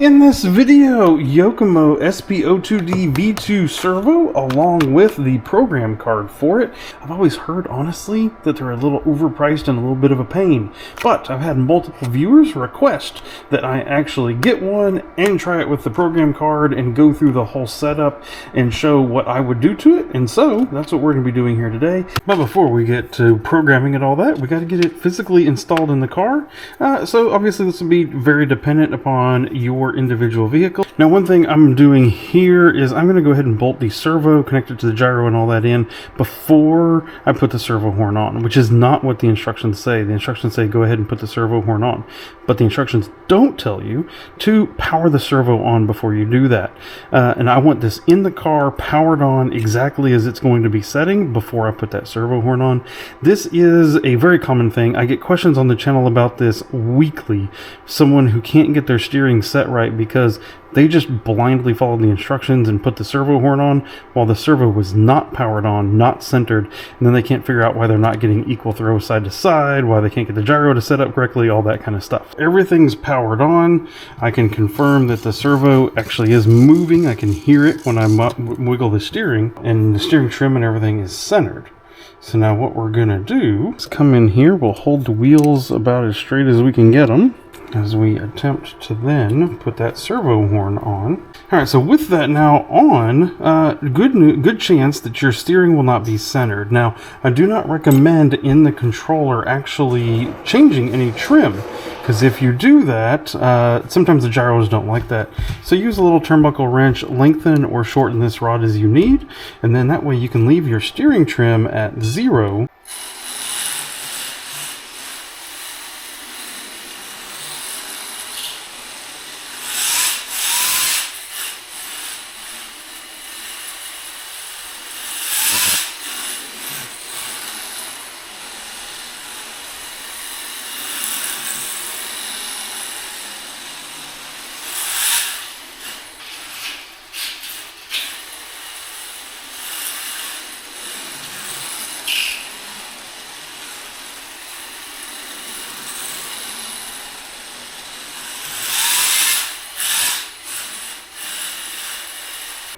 In this video, Yokomo SP-02D V2 Servo, along with the program card for it. I've always heard, honestly, that they're a little overpriced and a little bit of a pain, but I've had multiple viewers request that I actually get one and try it with the program card and go through the whole setup and show what I would do to it, and so that's what we're going to be doing here today. But before we get to programming and all that, we got to get it physically installed in the car, so obviously this will be very dependent upon your individual vehicle. Now, one thing I'm doing here is I'm going to go ahead and bolt the servo, connect it to the gyro and all that in before I put the servo horn on, which is not what the instructions say. The instructions say go ahead and put the servo horn on, but the instructions don't tell you to power the servo on before you do that. And I want this in the car, powered on exactly as it's going to be setting before I put that servo horn on. This is a very common thing. I get questions on the channel about this weekly. Someone who can't get their steering set right because they just blindly followed the instructions and put the servo horn on while the servo was not powered on, not centered, and then they can't figure out why they're not getting equal throw side to side, why they can't get the gyro to set up correctly, all that kind of stuff. Everything's powered on. I can confirm that the servo actually is moving. I can hear it when I wiggle the steering, and the steering trim and everything is centered. So now what we're gonna do is come in here, we'll hold the wheels about as straight as we can get them as we attempt to then put that servo horn on. Alright, so with that now on, good chance that your steering will not be centered. Now, I do not recommend in the controller actually changing any trim, because if you do that, sometimes the gyros don't like that. So use a little turnbuckle wrench, lengthen or shorten this rod as you need, and then that way you can leave your steering trim at 0.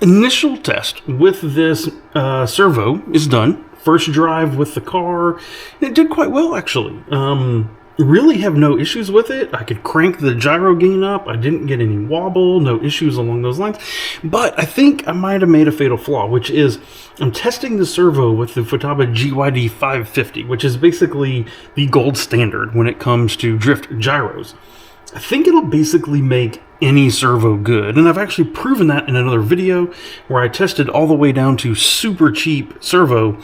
Initial test with this servo is done. First drive with the car, it did quite well actually. Really have no issues with it. I could crank the gyro gain up. I didn't get any wobble, no issues along those lines. But I think I might have made a fatal flaw, which is I'm testing the servo with the Futaba GYD 550, which is basically the gold standard when it comes to drift gyros. I think it'll basically make any servo good, and I've actually proven that in another video where I tested all the way down to super cheap servo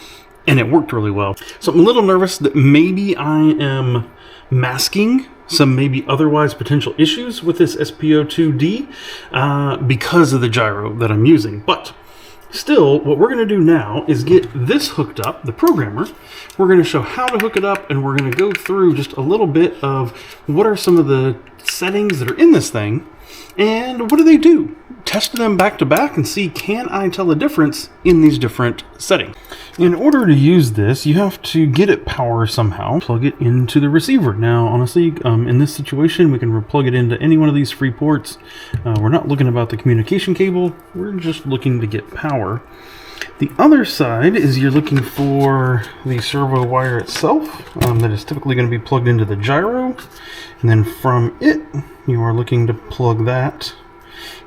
and it worked really well. So I'm a little nervous that maybe I am masking some maybe otherwise potential issues with this SP-02D because of the gyro that I'm using. But still, what we're going to do now is get this hooked up, the programmer. We're going to show how to hook it up, and we're going to go through just a little bit of what are some of the settings that are in this thing, and what do they do? Test them back to back and see, can I tell the difference in these different settings? In order to use this, you have to get it power somehow. Plug it into the receiver. Now, honestly, in this situation, we can plug it into any one of these free ports. We're not looking about the communication cable. We're just looking to get power. The other side is you're looking for the servo wire itself that is typically going to be plugged into the gyro. And then from it, you are looking to plug that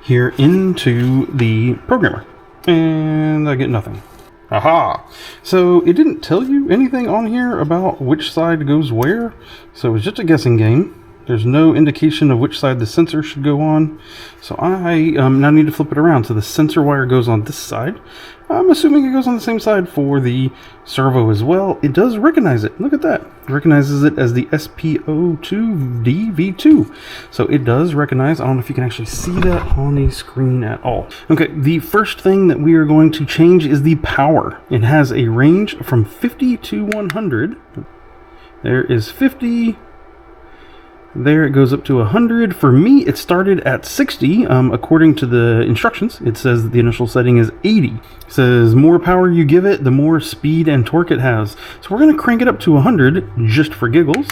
here into the programmer. And I get nothing. Aha! So it didn't tell you anything on here about which side goes where, so it was just a guessing game. There's no indication of which side the sensor should go on, so I now need to flip it around. So the sensor wire goes on this side. I'm assuming it goes on the same side for the servo as well. It does recognize it. Look at that. It recognizes it as the SP-02D V2. So it does recognize. I don't know if you can actually see that on the screen at all. Okay, the first thing that we are going to change is the power. It has a range from 50 to 100. There is 50. There it goes up to 100. For me, it started at 60. According to the instructions, it says that the initial setting is 80. It says more power you give it, the more speed and torque it has. So we're going to crank it up to 100 just for giggles.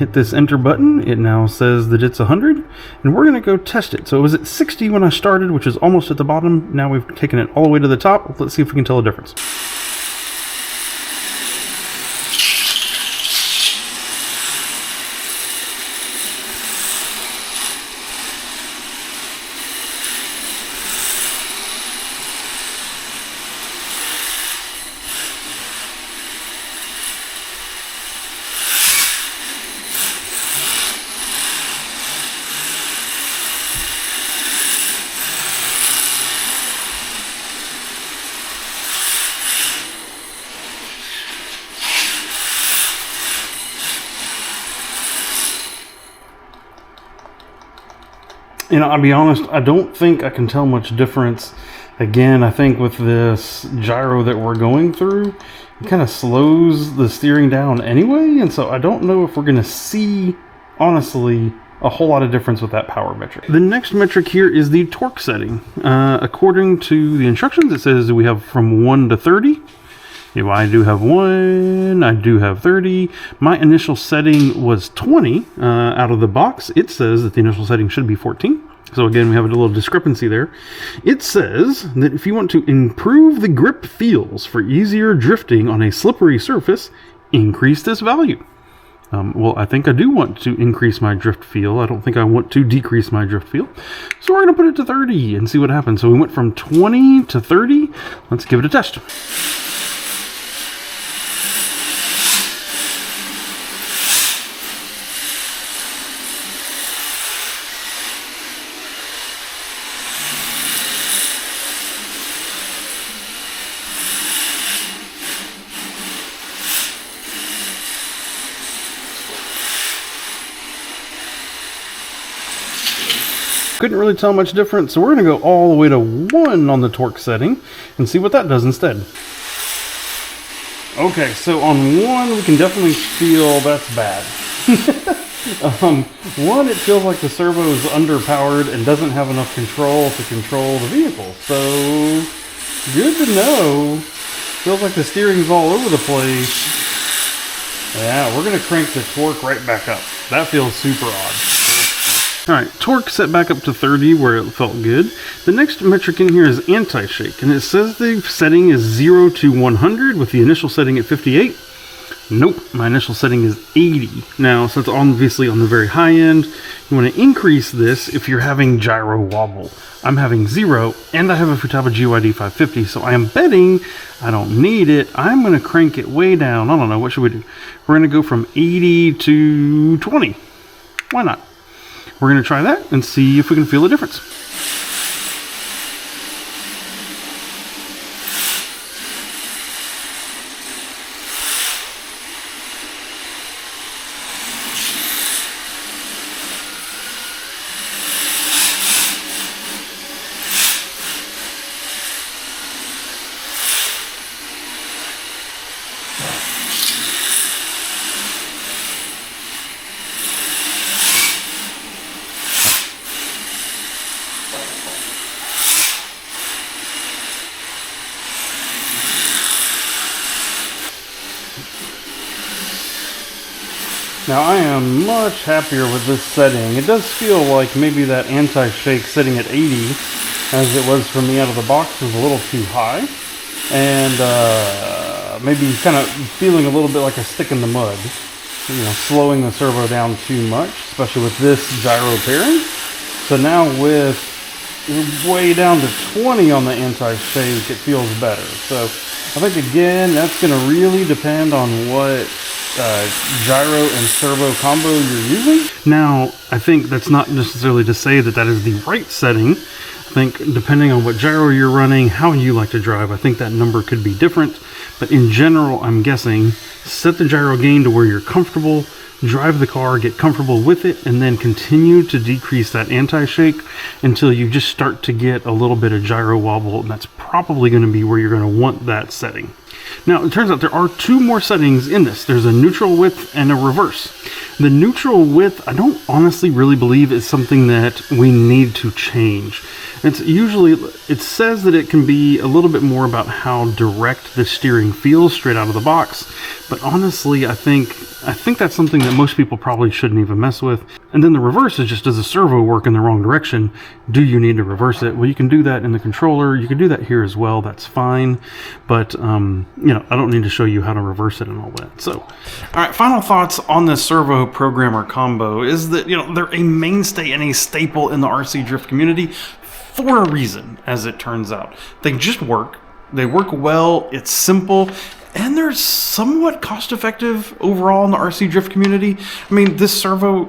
hit this enter button. It now says that it's 100, and we're gonna go test it. So it was at 60 when I started, which is almost at the bottom. Now we've taken it all the way to the top. Let's see if we can tell a difference. You know, I'll be honest, I don't think I can tell much difference. Again, I think with this gyro that we're going through, it kind of slows the steering down anyway, and so I don't know if we're going to see, honestly, a whole lot of difference with that power metric. The next metric here is the torque setting. According to the instructions, it says we have from 1 to 30. If I do have 1, I do have 30. My initial setting was 20 out of the box. It says that the initial setting should be 14. So again, we have a little discrepancy there. It says that if you want to improve the grip feels for easier drifting on a slippery surface, increase this value. Well, I think I do want to increase my drift feel. I don't think I want to decrease my drift feel. So we're going to put it to 30 and see what happens. So we went from 20 to 30. Let's give it a test. Couldn't really tell much difference, so we're going to go all the way to 1 on the torque setting and see what that does instead. Okay, so on 1 we can definitely feel that's bad. 1, it feels like the servo is underpowered and doesn't have enough control to control the vehicle. So, good to know. Feels like the steering's all over the place. Yeah, we're going to crank the torque right back up. That feels super odd. Alright, torque set back up to 30 where it felt good. The next metric in here is anti-shake, and it says the setting is 0 to 100 with the initial setting at 58. Nope, my initial setting is 80. Now, since obviously on the very high end, you want to increase this if you're having gyro wobble. I'm having 0, and I have a Futaba GYD 550, so I am betting I don't need it. I'm going to crank it way down. I don't know, what should we do? We're going to go from 80 to 20. Why not? We're going to try that and see if we can feel a difference. Now I am much happier with this setting. It does feel like maybe that anti-shake setting at 80, as it was from me out of the box, was a little too high. And maybe kind of feeling a little bit like a stick in the mud. You know, slowing the servo down too much, especially with this gyro pairing. So now with way down to 20 on the anti-shake, it feels better. So I think again, that's going to really depend on what gyro and servo combo you're using. Now, I think that's not necessarily to say that that is the right setting. I think depending on what gyro you're running, how you like to drive, I think that number could be different. But in general, I'm guessing, set the gyro gain to where you're comfortable, drive the car, get comfortable with it, and then continue to decrease that anti-shake until you just start to get a little bit of gyro wobble, and that's probably going to be where you're going to want that setting. Now, it turns out there are 2 more settings in this. There's a neutral width and a reverse. The neutral width, I don't honestly really believe is something that we need to change. It's usually, it says that it can be a little bit more about how direct the steering feels straight out of the box, but honestly, I think that's something that most people probably shouldn't even mess with. And then the reverse is just, does the servo work in the wrong direction? Do you need to reverse it? Well, you can do that in the controller. You can do that here as well. That's fine. But, you know, I don't need to show you how to reverse it and all that. So, all right, final thoughts on the servo programmer combo is that, you know, they're a mainstay and a staple in the RC drift community for a reason, as it turns out. They just work. They work well. It's simple. And they're somewhat cost-effective overall in the RC drift community. I mean, the servo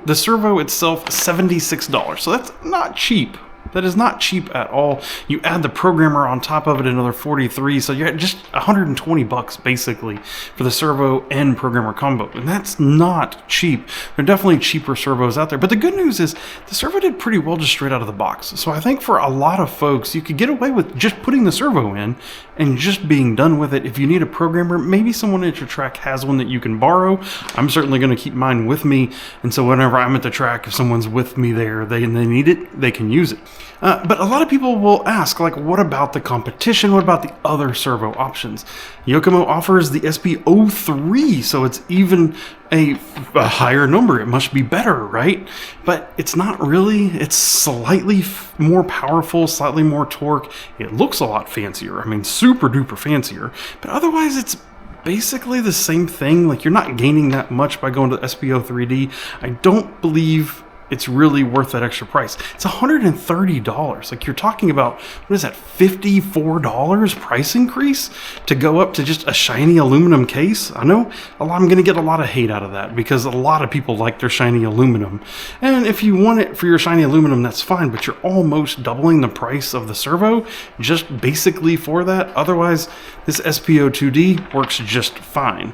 itself, $76. So that's not cheap. That is not cheap at all. You add the programmer on top of it, another $43, so you're at just $120 basically for the servo and programmer combo, and that's not cheap. There are definitely cheaper servos out there, but the good news is the servo did pretty well just straight out of the box. So I think for a lot of folks, you could get away with just putting the servo in and just being done with it. If you need a programmer, maybe someone at your track has one that you can borrow. I'm certainly going to keep mine with me, and so whenever I'm at the track, if someone's with me there, they need it, they can use it. But a lot of people will ask, like, what about the competition? What about the other servo options? Yokomo offers the SP-03, so it's even a higher number. It must be better, right? But it's not really. It's slightly more powerful, slightly more torque. It looks a lot fancier. I mean, super duper fancier. But otherwise, it's basically the same thing. Like, you're not gaining that much by going to the SP-03D. I don't believe it's really worth that extra price. It's $130. Like, you're talking about, what is that, $54 price increase to go up to just a shiny aluminum case? I know I'm going to get a lot of hate out of that because a lot of people like their shiny aluminum. And if you want it for your shiny aluminum, that's fine, but you're almost doubling the price of the servo just basically for that. Otherwise, this SP-02D works just fine.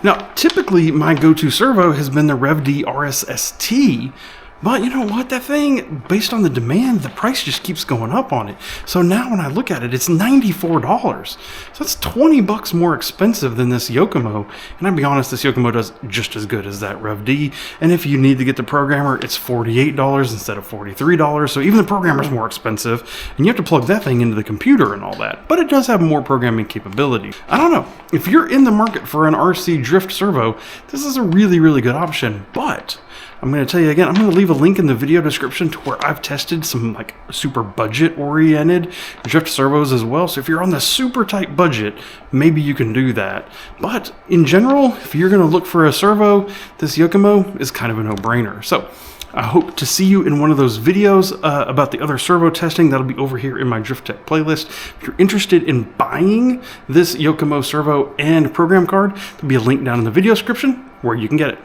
Now, typically my go-to servo has been the RevD RSST, but you know what, that thing, based on the demand, the price just keeps going up on it. So now when I look at it, it's $94. So that's $20 more expensive than this Yokomo. And I'll be honest, this Yokomo does just as good as that RevD. And if you need to get the programmer, it's $48 instead of $43. So even the programmer's more expensive, and you have to plug that thing into the computer and all that. But it does have more programming capability. I don't know, if you're in the market for an RC drift servo, this is a really, really good option. But I'm going to tell you again, I'm going to leave a link in the video description to where I've tested some like super budget oriented drift servos as well. So if you're on the super tight budget, maybe you can do that. But in general, if you're going to look for a servo, this Yokomo is kind of a no-brainer. So I hope to see you in one of those videos about the other servo testing. That'll be over here in my Drift Tech playlist. If you're interested in buying this Yokomo servo and program card, there'll be a link down in the video description where you can get it.